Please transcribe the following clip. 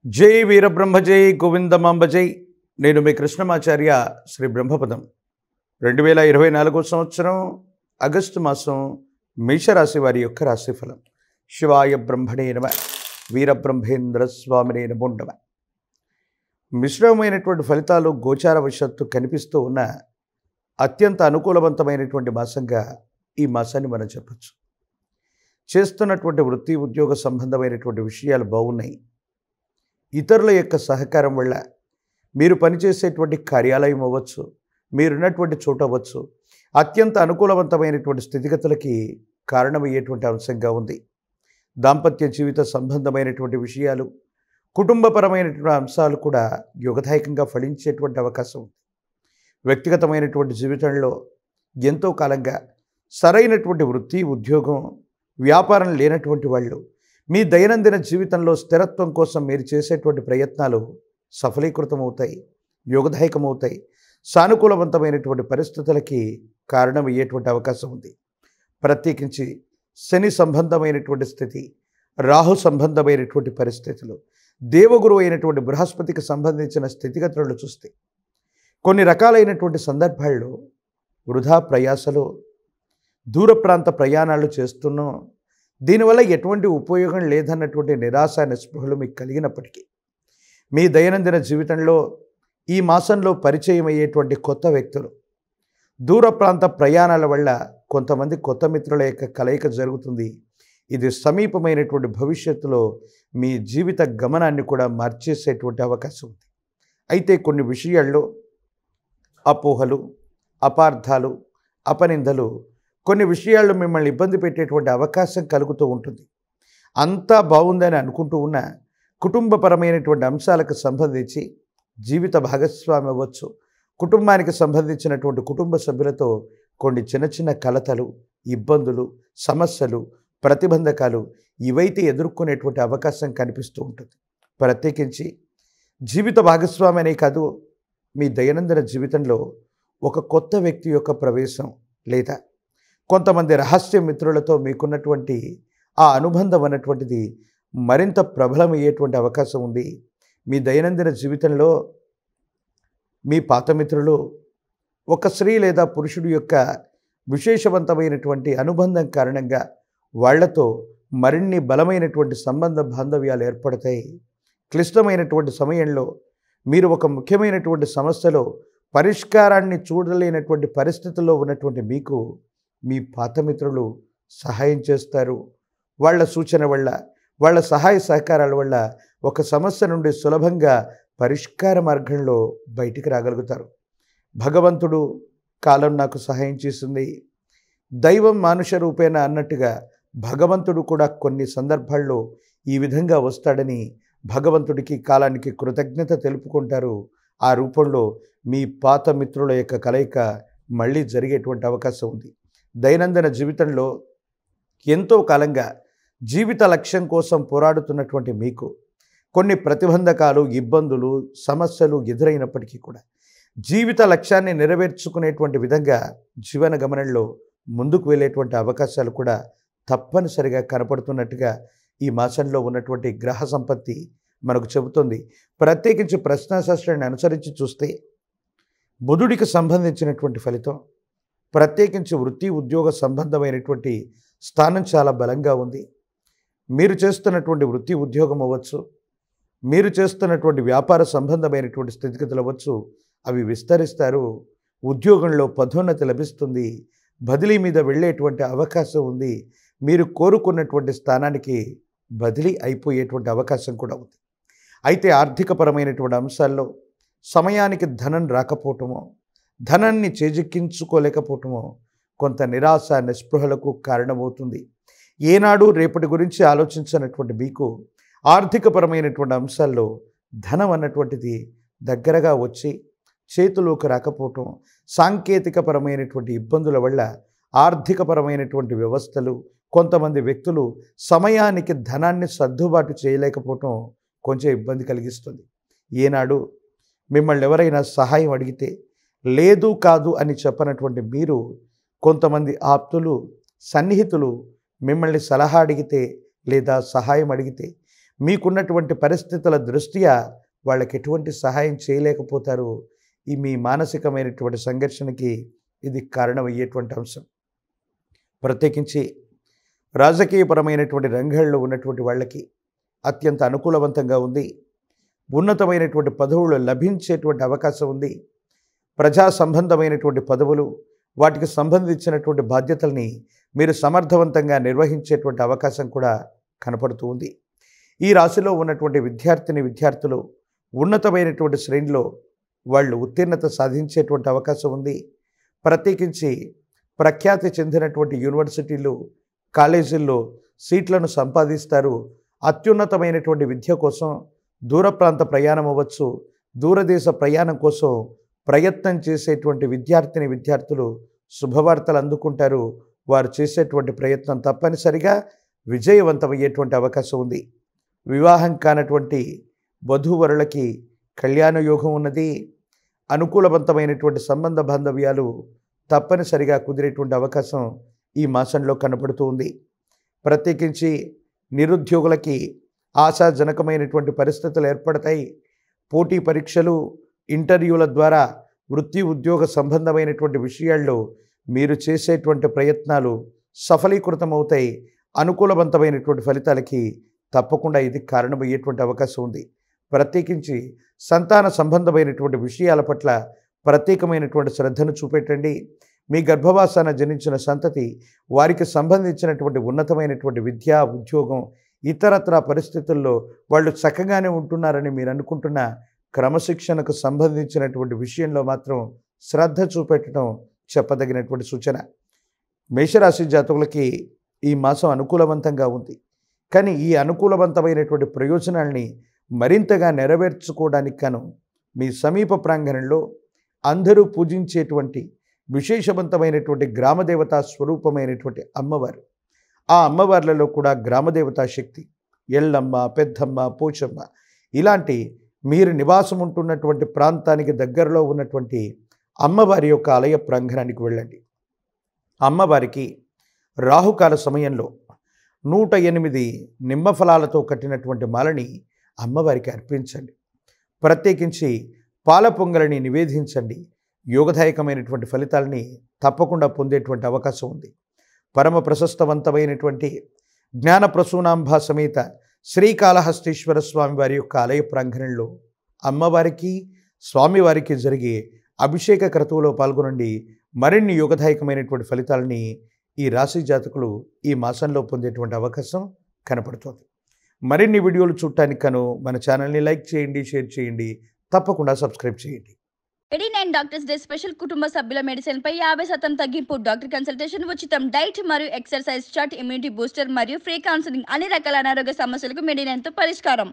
జై వీరబ్రహ్మ జై గోవిందమాంబ జై. నేను మీ కృష్ణమాచార్య శ్రీ బ్రహ్మపదం. 2024 సంవత్సరం ఆగస్టు మాసం మేషరాశి వారి యొక్క రాశిఫలం. శివాయ బ్రహ్మణే నమః. వీరబ్రహ్మేంద్ర స్వామినే నమో నమః. మిశ్రమమైనటువంటి ఫలితాలు గోచారవశత్తు కనిపిస్తూ ఉన్న అత్యంత అనుకూలవంతమైనటువంటి మాసంగా ఈ మాసాన్ని మనం చెప్పచ్చు. చేస్తున్నటువంటి వృత్తి ఉద్యోగ సంబంధమైనటువంటి విషయాలు బాగున్నాయి. ఇతరుల యొక్క సహకారం వల్ల మీరు పనిచేసేటువంటి కార్యాలయం అవ్వచ్చు, మీరున్నటువంటి చోటు అవ్వచ్చు, అత్యంత అనుకూలవంతమైనటువంటి స్థితిగతులకి కారణమయ్యేటువంటి అంశంగా ఉంది. దాంపత్య జీవిత సంబంధమైనటువంటి విషయాలు, కుటుంబపరమైనటువంటి అంశాలు కూడా యోగదాయకంగా ఫలించేటువంటి అవకాశం ఉంది. వ్యక్తిగతమైనటువంటి జీవితంలో ఎంతో కాలంగా సరైనటువంటి వృత్తి ఉద్యోగం వ్యాపారం లేనటువంటి వాళ్ళు మీ దైనందిన జీవితంలో స్థిరత్వం కోసం మీరు చేసేటువంటి ప్రయత్నాలు సఫలీకృతమవుతాయి, యోగదాయకమవుతాయి, సానుకూలవంతమైనటువంటి పరిస్థితులకి కారణమయ్యేటువంటి అవకాశం ఉంది. ప్రత్యేకించి శని సంబంధమైనటువంటి స్థితి, రాహు సంబంధమైనటువంటి పరిస్థితులు, దేవగురువు అయినటువంటి బృహస్పతికి సంబంధించిన స్థితిగతులను చూస్తే కొన్ని రకాలైనటువంటి సందర్భాల్లో వృధా ప్రయాసలు, దూర ప్రాంత ప్రయాణాలు చేస్తున్నాం, దీనివల్ల ఎటువంటి ఉపయోగం లేదన్నటువంటి నిరాశ నిస్పృహలు మీకు కలిగినప్పటికీ మీ దైనందిన జీవితంలో ఈ మాసంలో పరిచయం అయ్యేటువంటి కొత్త వ్యక్తులు, దూర ప్రాంత ప్రయాణాల వల్ల కొంతమంది కొత్త మిత్రుల యొక్క కలయిక జరుగుతుంది. ఇది సమీపమైనటువంటి భవిష్యత్తులో మీ జీవిత గమనాన్ని కూడా మార్చేసేటువంటి అవకాశం ఉంది. అయితే కొన్ని విషయాల్లో అపోహలు, అపార్థాలు, అపనిందలు, కొన్ని విషయాల్లో మిమ్మల్ని ఇబ్బంది పెట్టేటువంటి అవకాశం కలుగుతూ ఉంటుంది. అంతా బాగుందని అనుకుంటూ ఉన్న కుటుంబపరమైనటువంటి అంశాలకు సంబంధించి జీవిత భాగస్వామి అవ్వచ్చు, కుటుంబానికి సంబంధించినటువంటి కుటుంబ సభ్యులతో కొన్ని చిన్న చిన్న కలతలు, ఇబ్బందులు, సమస్యలు, ప్రతిబంధకాలు ఇవైతే ఎదుర్కొనేటువంటి అవకాశం కనిపిస్తూ ఉంటుంది. ప్రత్యేకించి జీవిత భాగస్వామి అనే కాదు, మీ దైనందిన జీవితంలో ఒక కొత్త వ్యక్తి యొక్క ప్రవేశం లేదా కొంతమంది రహస్య మిత్రులతో మీకున్నటువంటి ఆ అనుబంధం అన్నటువంటిది మరింత ప్రబలమయ్యేటువంటి అవకాశం ఉంది. మీ దైనందిన జీవితంలో మీ పాత మిత్రులు ఒక స్త్రీ లేదా పురుషుడి యొక్క విశేషవంతమైనటువంటి అనుబంధం కారణంగా వాళ్లతో మరిన్ని బలమైనటువంటి సంబంధ బాంధవ్యాలు ఏర్పడతాయి. క్లిష్టమైనటువంటి సమయంలో మీరు ఒక ముఖ్యమైనటువంటి సమస్యలో పరిష్కారాన్ని చూడలేనటువంటి పరిస్థితుల్లో ఉన్నటువంటి మీకు మీ పాత మిత్రులు సహాయం చేస్తారు. వాళ్ళ సూచన వల్ల, వాళ్ళ సహాయ సహకారాల వల్ల ఒక సమస్య నుండి సులభంగా పరిష్కార మార్గంలో బయటికి రాగలుగుతారు. భగవంతుడు కాలం నాకు సహాయం చేసింది, దైవం మానుష రూపేణ అన్నట్టుగా భగవంతుడు కూడా కొన్ని సందర్భాల్లో ఈ విధంగా వస్తాడని భగవంతుడికి కాలానికి కృతజ్ఞత తెలుపుకుంటారు. ఆ రూపంలో మీ పాత మిత్రుల యొక్క కలయిక మళ్ళీ జరిగేటువంటి అవకాశం ఉంది. దైనందిన జీవితంలో ఎంతో కాలంగా జీవిత లక్ష్యం కోసం పోరాడుతున్నటువంటి మీకు కొన్ని ప్రతిబంధకాలు, ఇబ్బందులు, సమస్యలు ఎదురైనప్పటికీ కూడా జీవిత లక్ష్యాన్ని నెరవేర్చుకునేటువంటి విధంగా జీవన గమనంలో ముందుకు వెళ్ళేటువంటి అవకాశాలు కూడా తప్పనిసరిగా కనపడుతున్నట్టుగా ఈ మాసంలో ఉన్నటువంటి గ్రహ సంపత్తి మనకు చెబుతుంది. ప్రత్యేకించి ప్రశ్నాశాస్త్రాన్ని అనుసరించి చూస్తే బుధుడికి సంబంధించినటువంటి ఫలితం, ప్రత్యేకించి వృత్తి ఉద్యోగ సంబంధమైనటువంటి స్థానం చాలా బలంగా ఉంది. మీరు చేస్తున్నటువంటి వృత్తి ఉద్యోగం అవ్వచ్చు, మీరు చేస్తున్నటువంటి వ్యాపార సంబంధమైనటువంటి స్థితిగతులు అవ్వచ్చు, అవి విస్తరిస్తారు. ఉద్యోగంలో పదోన్నతి లభిస్తుంది, బదిలీ మీద వెళ్ళేటువంటి అవకాశం ఉంది. మీరు కోరుకున్నటువంటి స్థానానికి బదిలీ అయిపోయేటువంటి అవకాశం కూడా ఉంది. అయితే ఆర్థికపరమైనటువంటి అంశాల్లో సమయానికి ధనం రాకపోవటమో, ధనాన్ని చేజిక్కించుకోలేకపోవటమో కొంత నిరాశ నిస్పృహలకు కారణమవుతుంది. ఏనాడు రేపటి గురించి ఆలోచించినటువంటి మీకు ఆర్థికపరమైనటువంటి అంశాల్లో ధనం అన్నటువంటిది దగ్గరగా వచ్చి చేతులోకి రాకపోవటం, సాంకేతికపరమైనటువంటి ఇబ్బందుల వల్ల ఆర్థికపరమైనటువంటి వ్యవస్థలు, కొంతమంది వ్యక్తులు సమయానికి ధనాన్ని సర్దుబాటు చేయలేకపోవటం కొంచెం ఇబ్బంది కలిగిస్తుంది. ఏనాడు మిమ్మల్ని ఎవరైనా సహాయం అడిగితే లేదు కాదు అని చెప్పనటువంటి మీరు కొంతమంది ఆప్తులు, సన్నిహితులు మిమ్మల్ని సలహా అడిగితే లేదా సహాయం అడిగితే మీకున్నటువంటి పరిస్థితుల దృష్ట్యా వాళ్ళకి ఎటువంటి సహాయం చేయలేకపోతారు. ఈ మీ మానసికమైనటువంటి సంఘర్షణకి ఇది కారణమయ్యేటువంటి అంశం. ప్రత్యేకించి రాజకీయపరమైనటువంటి రంగాల్లో ఉన్నటువంటి వాళ్ళకి అత్యంత అనుకూలవంతంగా ఉంది. ఉన్నతమైనటువంటి పదవులు లభించేటువంటి అవకాశం ఉంది. ప్రజా సంబంధమైనటువంటి పదవులు, వాటికి సంబంధించినటువంటి బాధ్యతల్ని మీరు సమర్థవంతంగా నిర్వహించేటువంటి అవకాశం కూడా కనపడుతూ ఉంది. ఈ రాశిలో ఉన్నటువంటి విద్యార్థులు ఉన్నతమైనటువంటి శ్రేణిలో వాళ్ళు ఉత్తీర్ణత సాధించేటువంటి అవకాశం ఉంది. ప్రత్యేకించి ప్రఖ్యాతి చెందినటువంటి యూనివర్సిటీలు, కాలేజీల్లో సీట్లను సంపాదిస్తారు. అత్యున్నతమైనటువంటి విద్య కోసం దూర ప్రాంత ప్రయాణం అవ్వచ్చు, దూరదేశ ప్రయాణం కోసం ప్రయత్నం చేసేటువంటి విద్యార్థులు శుభవార్తలు అందుకుంటారు. వారు చేసేటువంటి ప్రయత్నం తప్పనిసరిగా విజయవంతమయ్యేటువంటి అవకాశం ఉంది. వివాహం కానటువంటి వధూవరులకి కళ్యాణ యోగం ఉన్నది. అనుకూలవంతమైనటువంటి సంబంధ బాంధవ్యాలు తప్పనిసరిగా కుదిరేటువంటి అవకాశం ఈ మాసంలో కనపడుతూ ఉంది. ప్రత్యేకించి నిరుద్యోగులకి ఆశాజనకమైనటువంటి పరిస్థితులు ఏర్పడతాయి. పోటీ పరీక్షలు, ఇంటర్వ్యూల ద్వారా వృత్తి ఉద్యోగ సంబంధమైనటువంటి విషయాల్లో మీరు చేసేటువంటి ప్రయత్నాలు సఫలీకృతమవుతాయి. అనుకూలవంతమైనటువంటి ఫలితాలకి తప్పకుండా ఇది కారణమయ్యేటువంటి అవకాశం ఉంది. ప్రత్యేకించి సంతాన సంబంధమైనటువంటి విషయాల పట్ల ప్రత్యేకమైనటువంటి శ్రద్ధను చూపెట్టండి. మీ గర్భవాసాన జనించిన సంతతి వారికి సంబంధించినటువంటి ఉన్నతమైనటువంటి విద్య, ఉద్యోగం, ఇతరత్రా పరిస్థితుల్లో వాళ్ళు చక్కగానే ఉంటున్నారని మీరు అనుకుంటున్న క్రమశిక్షణకు సంబంధించినటువంటి విషయంలో మాత్రం శ్రద్ధ చూపెట్టడం చెప్పదగినటువంటి సూచన. మేషరాశి జాతకులకి ఈ మాసం అనుకూలవంతంగా ఉంది. కానీ ఈ అనుకూలవంతమైనటువంటి ప్రయోజనాల్ని మరింతగా నెరవేర్చుకోవడానికి గాను మీ సమీప ప్రాంగణంలో అందరూ పూజించేటువంటి విశేషవంతమైనటువంటి గ్రామదేవతా స్వరూపమైనటువంటి అమ్మవారు, ఆ అమ్మవార్లలో కూడా గ్రామదేవతా శక్తి ఎల్లమ్మ, పెద్దమ్మ, పోచమ్మ ఇలాంటి మీరు నివాసం ఉంటున్నటువంటి ప్రాంతానికి దగ్గరలో ఉన్నటువంటి అమ్మవారి యొక్క ఆలయ ప్రాంగణానికి వెళ్ళండి. అమ్మవారికి రాహుకాల సమయంలో 108 నిమ్మ ఫలాలతో కట్టినటువంటి మాలని అమ్మవారికి అర్పించండి. ప్రత్యేకించి పాల పొంగలిని నివేదించండి. యోగదాయకమైనటువంటి ఫలితాలని తప్పకుండా పొందేటువంటి అవకాశం ఉంది. పరమ ప్రశస్తవంతమైనటువంటి జ్ఞాన ప్రసూనాంబ సమేత శ్రీకాళహస్తీశ్వర స్వామి వారి యొక్క ఆలయ ప్రాంగణంలో అమ్మవారికి, స్వామివారికి జరిగే అభిషేక క్రతువులో పాల్గొనండి. మరిన్ని యోగదాయకమైనటువంటి ఫలితాలని ఈ రాశి జాతకులు ఈ మాసంలో పొందేటువంటి అవకాశం కనపడుతుంది. మరిన్ని వీడియోలు చూడటానికి గాను మన ఛానల్ని లైక్ చేయండి, షేర్ చేయండి, తప్పకుండా సబ్స్క్రైబ్ చేయండి. 89 డాక్టర్స్ డే స్పెషల్ కుటుంబ సభ్యుల మెడిసిన్ పై 50% తగ్గింపు. డాక్టర్ కన్సల్టేషన్ ఉచితం. డైట్ మరియు ఎక్సర్సైజ్ చార్ట్, ఇమ్యూనిటీ బూస్టర్ మరియు ఫ్రీ కౌన్సిలింగ్. అన్ని రకాల అనారోగ్య సమస్యలకు 89 తో పరిష్కారం.